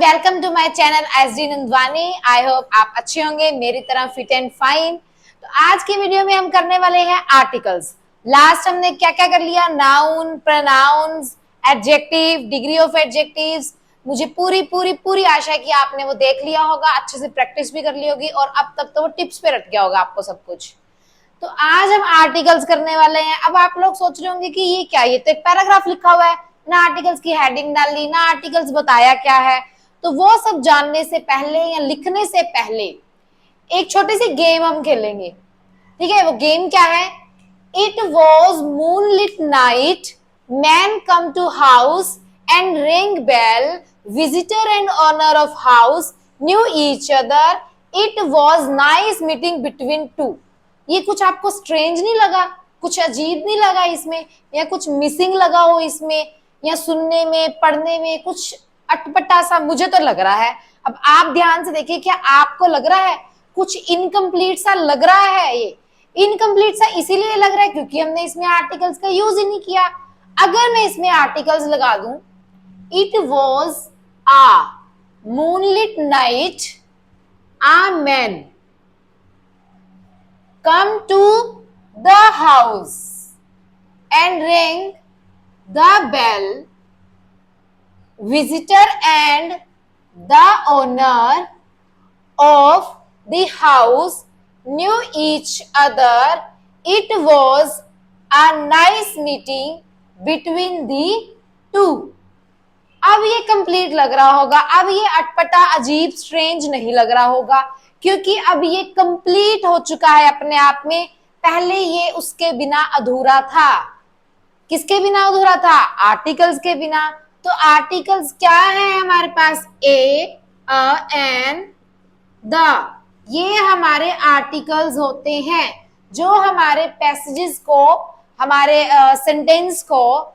Welcome to my channel SD Nandwani. I hope आप अच्छे होंगे, मेरी तरह फिट एंड फाइन। तो आज की वीडियो में हम करने वाले हैं आर्टिकल्स। लास्ट हमने क्या क्या कर लिया, noun, pronouns, adjective, degree of adjectives. मुझे पूरी पूरी पूरी आशा है कि आपने वो देख लिया होगा, अच्छे से प्रैक्टिस भी कर ली होगी और अब तक तो वो टिप्स पे रट गया होगा आपको सब कुछ। तो आज हम आर्टिकल्स करने वाले हैं। अब आप लोग सोच रहे होंगे कि ये क्या, ये तो एक पैराग्राफ लिखा हुआ है ना, आर्टिकल्स की हेडिंग डाली ना, आर्टिकल्स बताया क्या है। तो वो सब जानने से पहले या लिखने से पहले एक छोटी सी गेम हम खेलेंगे। ठीक है, वो गेम क्या है? It was moonlit night, man come to house and ring bell, visitor and owner of house knew each other, it was nice meeting between two. ये कुछ आपको स्ट्रेंज नहीं लगा, कुछ अजीब नहीं लगा इसमें, या कुछ मिसिंग लगा हो इसमें, या सुनने में पढ़ने में कुछ अटपटा सा मुझे तो लग रहा है। अब आप ध्यान से देखिए, क्या आपको लग रहा है? कुछ इनकम्प्लीट सा लग रहा है। ये इनकम्प्लीट सा इसीलिए लग रहा है क्योंकि हमने इसमें आर्टिकल्स का यूज ही नहीं किया। अगर मैं इसमें आर्टिकल्स लगा दूं, it was a moonlit night, a man come to the house and ring the bell, visitor and the owner of the house knew each other, it was a nice meeting between the two। अब ये complete लग रहा होगा, अब ये अटपटा अजीब strange नहीं लग रहा होगा क्योंकि अब ये कंप्लीट हो चुका है अपने आप में। पहले ये उसके बिना अधूरा था। किसके बिना अधूरा था? आर्टिकल्स के बिना। तो आर्टिकल्स क्या है हमारे पास? ए, अ, एन, द। ये हमारे आर्टिकल्स होते हैं जो हमारे पैसेजेस को, हमारे सेंटेंस को,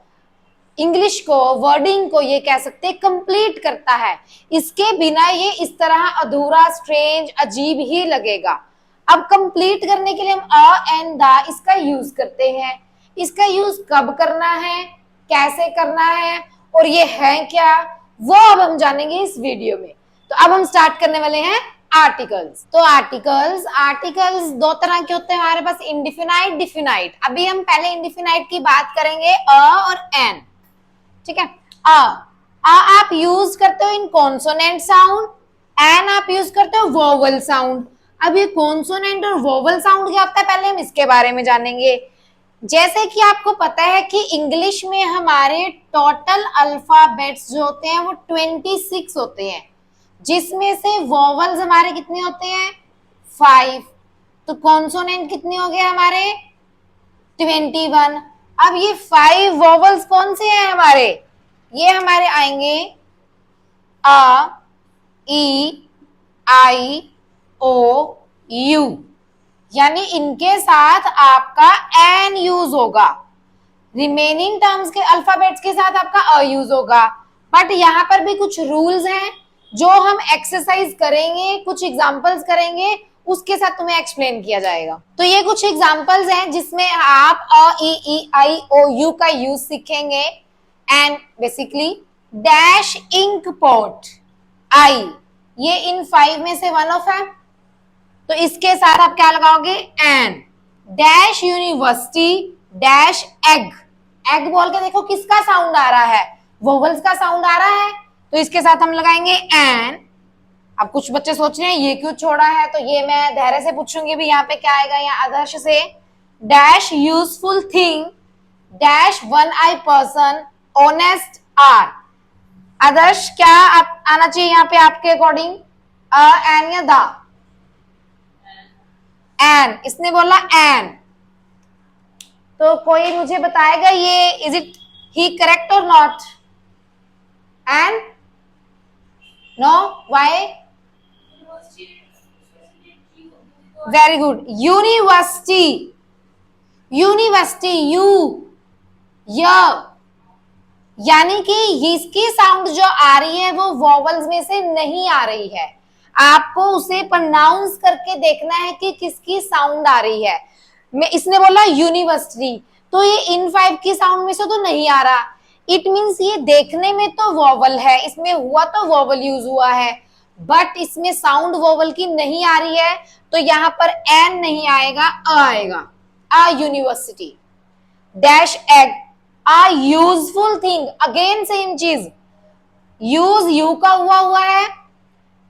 इंग्लिश को, वर्डिंग को ये कह सकते हैं कंप्लीट करता है। इसके बिना ये इस तरह अधूरा, स्ट्रेंज, अजीब ही लगेगा। अब कंप्लीट करने के लिए हम अ एंड द इसका यूज करते हैं। इसका यूज कब करना है, कैसे करना है और ये है क्या, वो अब हम जानेंगे इस वीडियो में। तो अब हम स्टार्ट करने वाले हैं आर्टिकल्स। तो आर्टिकल्स दो तरह के होते हैं हमारे पास, इंडिफिनाइट, डिफिनाइट। अभी हम पहले इंडिफिनाइट की बात करेंगे, अ और एन। ठीक है, अ आप यूज करते हो इन कॉन्सोनेंट साउंड, एन आप यूज करते हो वोवल साउंड। अब ये कॉन्सोनेंट और वोवल साउंड क्या होता है, पहले हम इसके बारे में जानेंगे। जैसे कि आपको पता है कि इंग्लिश में हमारे टोटल अल्फाबेट्स जो होते हैं वो 26 होते हैं, जिसमें से वोवल्स हमारे कितने होते हैं? 5। तो कॉन्सोनेंट कितने हो गए हमारे? 21। अब ये 5 वोवल्स कौन से हैं हमारे? ये हमारे आएंगे अ, ई, आई, ओ, यू, यानी इनके साथ आपका एन यूज होगा। रिमेनिंग टर्म्स के अल्फाबेट्स के साथ आपका अ यूज होगा। बट यहाँ पर भी कुछ रूल्स हैं जो हम एक्सरसाइज करेंगे, कुछ एग्जांपल्स करेंगे, उसके साथ तुम्हें एक्सप्लेन किया जाएगा। तो ये कुछ एग्जांपल्स हैं जिसमें आप A, E, I, O, U का यूज सीखेंगे। And basically dash ink pot, I, ये इन 5 में से वन ऑफ है, तो इसके साथ आप क्या लगाओगे? An. Dash university, dash egg. Egg बोल के देखो किसका साउंड आ रहा है? वोवल्स का साउंड आ रहा है, तो इसके साथ हम लगाएंगे एन। अब कुछ बच्चे सोच रहे हैं ये क्यों छोड़ा है, तो ये मैं धैर्य से पूछूंगी भी यहाँ पे क्या आएगा। यहाँ आदर्श से dash useful thing, dash one I person, honest are. Adarsh क्या आप आना चाहिए यहाँ पे आपके अकॉर्डिंग? एन या द? एन। इसने बोला एन, तो कोई मुझे बताएगा ये इज इट ही करेक्ट और not? An? No, why? Very good. University, university, U, य, यानी कि इसकी साउंड जो आ रही है वो वोवल्स में से नहीं आ रही है। आपको उसे प्रोनाउंस करके देखना है कि किसकी साउंड आ रही है। मैं इसने बोला यूनिवर्सिटी, तो ये इन 5 की साउंड में से तो नहीं आ रहा। इट मीन्स ये देखने में तो वोवल है, इसमें हुआ तो वोवल यूज हुआ है, बट इसमें साउंड वोवल की नहीं आ रही है, तो यहां पर एन नहीं आएगा, अ आएगा। A university dash egg, a useful thing, again same चीज, यूज यू का हुआ है,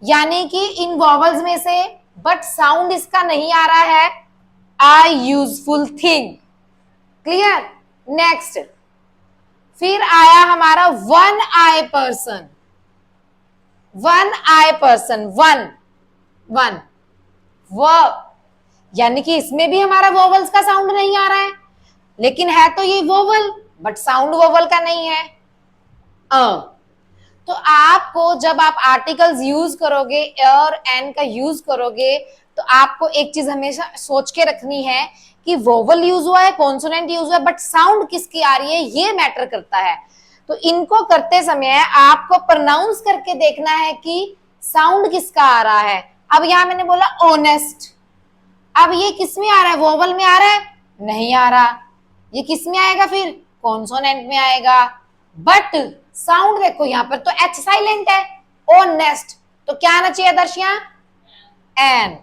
यानी कि इन वॉवल्स में से, बट साउंड इसका नहीं आ रहा है, a useful thing. Clear? Next, फिर आया हमारा one I person, one I person, one, one, व, यानी कि इसमें भी हमारा वोवल्स का साउंड नहीं आ रहा है, लेकिन है तो ये वोवल, बट साउंड वोवल का नहीं है, अ। तो आपको जब आप आर्टिकल्स यूज करोगे, और एन का यूज करोगे, तो आपको एक चीज हमेशा सोच के रखनी है कि वोवल यूज हुआ है, कॉन्सोनेंट यूज हुआ है, बट साउंड किसकी आ रही है ये मैटर करता है। तो इनको करते समय आपको प्रोनाउंस करके देखना है कि साउंड किसका आ रहा है। अब यहां मैंने बोला ऑनेस्ट, अब ये किस में आ रहा है, वोवल में आ रहा है, नहीं आ रहा, ये किस में आएगा फिर, कॉन्सोनेंट में आएगा, बट साउंड देखो यहां पर तो एच साइलेंट है, ऑनेस्ट, तो क्या आना चाहिए दर्शिया, एन,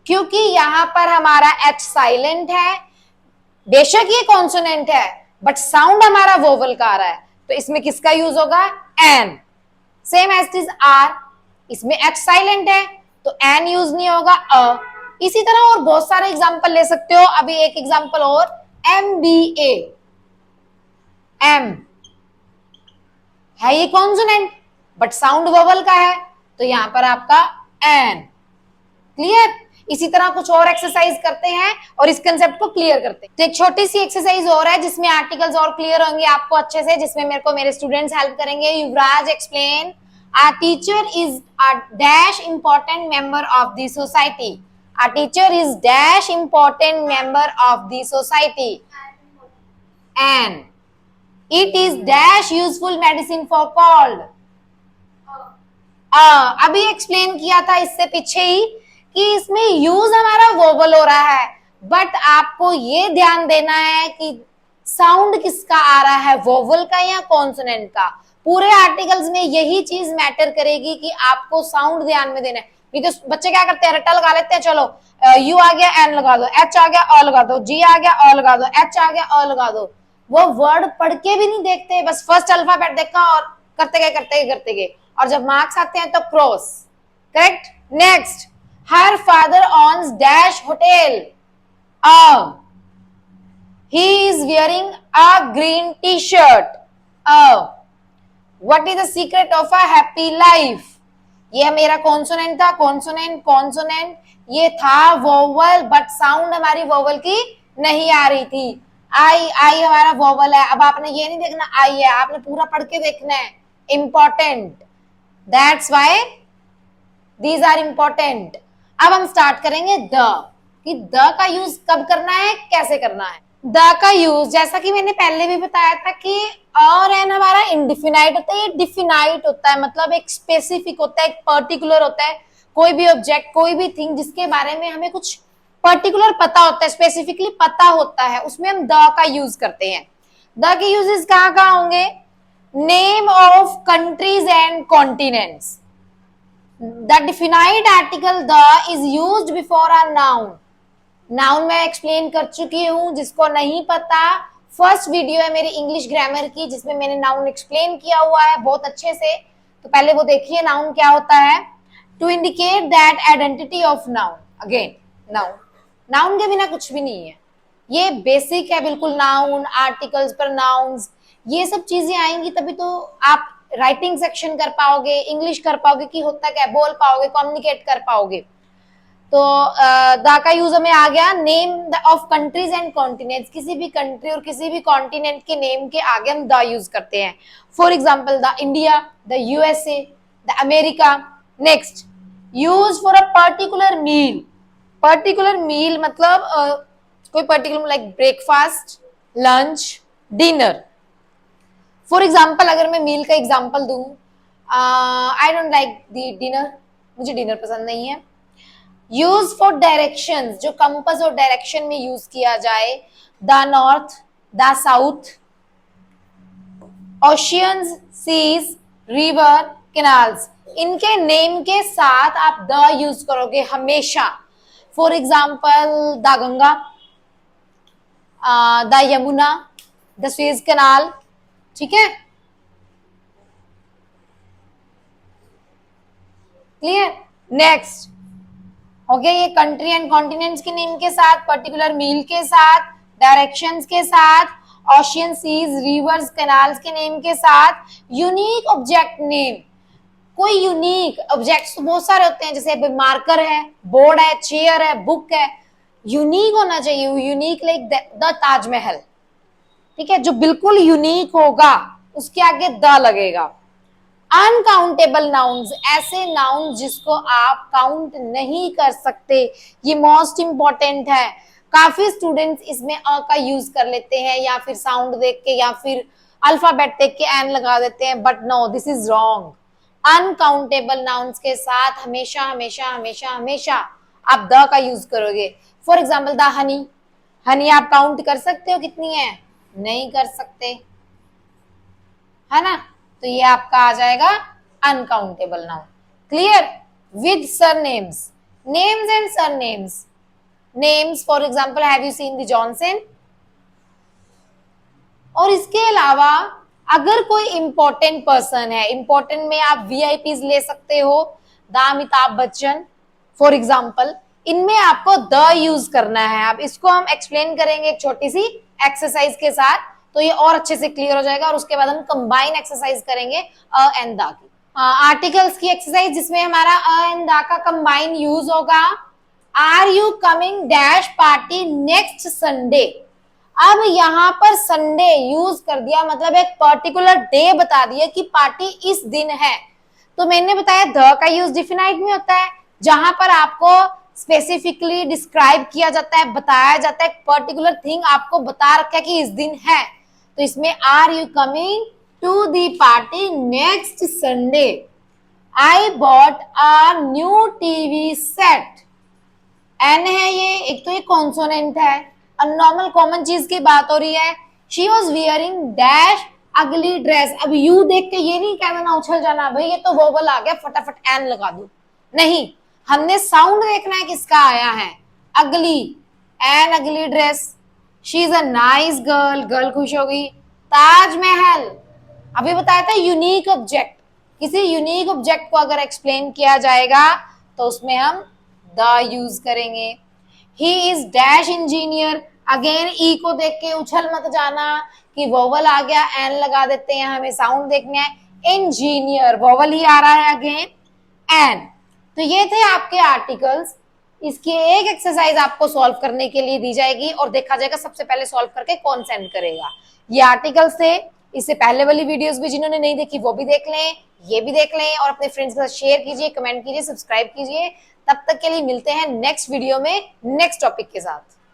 क्योंकि यहां पर हमारा एच साइलेंट है, बेशक ये कॉन्सोनेंट है, बट साउंड हमारा वोवल का आ रहा है, तो इसमें किसका यूज होगा, an. Same as is hour, इसमें एच साइलेंट है तो एन यूज नहीं होगा, अ। इसी तरह और बहुत सारे एग्जांपल ले सकते हो। अभी एक एग्जांपल और, एम बी ए, एम है ये कॉन्सोनेंट, बट साउंड वोवल का है, तो यहां पर आपका एन। क्लियर? इसी तरह कुछ और एक्सरसाइज करते हैं और इस कंसेप्ट को क्लियर करते हैं। तो एक छोटी सी एक्सरसाइज और है जिसमें आर्टिकल्स और क्लियर होंगे आपको अच्छे से, जिसमें मेरे को मेरे स्टूडेंट्स हेल्प करेंगे। युवराज explain, our teacher is a dash important member of the society. Our teacher is dash important member of the society and it is dash useful medicine for cold. अभी एक्सप्लेन किया था इससे पीछे ही कि इसमें use हमारा vowel हो रहा है, बट आपको ये ध्यान देना है कि साउंड किसका आ रहा है, वोवल का या कॉन्सोनेंट का। पूरे आर्टिकल्स में यही चीज मैटर करेगी कि आपको साउंड ध्यान में देना है। नहीं तो बच्चे क्या करते हैं, रट्टा लगा लेते हैं, चलो यू आ गया एन लगा दो, एच आ गया अ लगा दो, जी आ गया अ लगा दो, एच आ गया अ लगा दो। वो वर्ड पढ़ के भी नहीं देखते, बस फर्स्ट अल्फाबेट देखा और करते गए करते गए करते गए, और जब मार्क्स आते हैं तो cross. Correct? Next, her father owns dash hotel, he is wearing a green t-shirt. What is the secret of a happy life? ये मेरा कॉन्सोनेंट था, कॉन्सोनेंट कॉन्सोनेंट, ये था वोवल, बट साउंड हमारी वोवल की नहीं आ रही थी। आई, आई हमारा वोवल है। अब आपने ये नहीं देखना आई है, आपने पूरा पढ़ के देखना है, important, that's why these are important. अब हम स्टार्ट करेंगे द, कि द का यूज कब करना है, कैसे करना है। द का यूज जैसा कि मैंने पहले भी बताया था कि और एन हमारा इंडिफिनाइट होता है, ये डिफिनाइट होता है, मतलब एक स्पेसिफिक होता है, एक पर्टिकुलर होता है। कोई भी ऑब्जेक्ट, कोई भी थिंग जिसके बारे में हमें कुछ पर्टिकुलर पता होता है, स्पेसिफिकली पता होता है, उसमें हम द का यूज करते हैं। द के यूजेस कहाँ कहाँ होंगे, name of countries and continents. The definite article the is used before a noun. Noun मैं एक्सप्लेन कर चुकी हूं, जिसको नहीं पता फर्स्ट वीडियो है मेरी इंग्लिश ग्रामर की जिसमें मैंने नाउन एक्सप्लेन किया हुआ है बहुत अच्छे से, तो पहले वो देखिए नाउन क्या होता है। To indicate that identity of noun, again noun, noun के बिना कुछ भी नहीं है, ये बेसिक है बिल्कुल। नाउन, आर्टिकल्स पर नाउन्स, ये सब चीजें आएंगी तभी तो आप राइटिंग सेक्शन कर पाओगे, इंग्लिश कर पाओगे, कि होता क्या, बोल पाओगे, कम्युनिकेट कर पाओगे। तो द का यूज हमें आ गया, name of countries and continents, किसी भी कंट्री और किसी भी कॉन्टिनेंट के नेम के आगे हम द यूज करते हैं। For example the India, the USA, the America. Next, use for a particular meal. Particular meal मतलब कोई particular, like breakfast, lunch, dinner. For example अगर मैं मील का एग्जाम्पल दूं, I don't like the dinner, मुझे dinner पसंद नहीं है। यूज फॉर डायरेक्शंस, जो कंपास और डायरेक्शन में यूज किया जाए, the north, the south, oceans, seas, river, canals, इनके नेम के साथ आप द यूज करोगे हमेशा। For example the Ganga, the Yamuna, the Suez canal, ठीक है, क्लियर। नेक्स्ट हो गया ये कंट्री एंड कॉन्टिनेंट्स के नेम के साथ, पर्टिकुलर मील के साथ, डायरेक्शंस के साथ, ओशियन, सीज, रिवर्स, कैनाल्स के नेम के साथ, यूनिक ऑब्जेक्ट नेम। कोई यूनिक ऑब्जेक्ट्स बहुत सारे होते हैं, जैसे मार्कर है, बोर्ड है, चेयर है, बुक है, यूनिक होना चाहिए। यूनिक लाइक द ताजमहल, ठीक है, जो बिल्कुल यूनिक होगा उसके आगे द लगेगा। अनकाउंटेबल नाउन्स, ऐसे नाउन जिसको आप काउंट नहीं कर सकते, ये मोस्ट इंपॉर्टेंट है। काफी स्टूडेंट्स इसमें अ का यूज कर लेते हैं, या फिर साउंड देख के या फिर अल्फाबेट देख के एन लगा देते हैं, but no, this is wrong. Uncountable nouns के साथ हमेशा हमेशा हमेशा हमेशा आप द का यूज करोगे। For example the honey, Honey आप काउंट कर सकते हो कितनी है? नहीं कर सकते, है ना, तो ये आपका आ जाएगा uncountable noun. Clear. With surnames, names and surnames. Names for example have you seen the Johnson. और इसके अलावा अगर कोई इंपॉर्टेंट पर्सन है, इंपॉर्टेंट में आप वीआईपीज ले सकते हो, the Amitabh Bachchan for example, इनमें आपको द यूज करना है। अब इसको हम एक्सप्लेन करेंगे एक छोटी सी एक्सरसाइज के साथ, तो ये और अच्छे से क्लियर हो जाएगा। और उसके बाद हम कंबाइन एक्सरसाइज करेंगे अ एंड द की, आर्टिकल्स की एक्सरसाइज, जिसमें हमारा अ एंड द का कंबाइन यूज होगा। Are you coming dash party next Sunday. अब यहाँ पर संडे यूज कर दिया, मतलब एक पर्टिकुलर डे बता दिया कि पार्टी इस दिन है। तो मैंने बताया द का यूज डिफिनाइट में होता है, जहां पर आपको स्पेसिफिकली डिस्क्राइब किया जाता है, बताया जाता है, पर्टिकुलर थिंग आपको बता रखा है कि इस दिन है। तो इसमें are you coming to the party next Sunday. I bought a new TV set. An है ये, एक तो ये कॉन्सोनेंट है, नॉर्मल कॉमन चीज की बात हो रही है। शी वॉज वियरिंग डैश अगली ड्रेस। अब यू देख के ये नहीं कहना ना उछल जाना भाई ये तो वोवल आ गया फटाफट एन लगा दू, नहीं, हमने साउंड देखना है किसका आया है। अगली, एन अगली dress. She is a nice girl, girl खुश होगी। ताजमहल, अभी बताया था यूनिक ऑब्जेक्ट, किसी यूनिक ऑब्जेक्ट को अगर एक्सप्लेन किया जाएगा तो उसमें हम द यूज करेंगे। He is dash engineer, again E को देख के उछल मत जाना कि वोवल आ गया एन लगा देते हैं, हमें साउंड देखना है। इंजीनियर, वोवल ही आ रहा है, अगेन एन। तो ये थे आपके आर्टिकल्स। इसकी एक एक्सरसाइज आपको सॉल्व करने के लिए दी जाएगी और देखा जाएगा सबसे पहले सॉल्व करके कौन सेंड करेगा। ये आर्टिकल्स थे, इससे पहले वाली वीडियोस भी जिन्होंने नहीं देखी वो भी देख लें, ये भी देख लें, और अपने फ्रेंड्स के साथ शेयर कीजिए, कमेंट कीजिए, सब्सक्राइब कीजिए। तब तक के लिए मिलते हैं नेक्स्ट वीडियो में नेक्स्ट टॉपिक के साथ।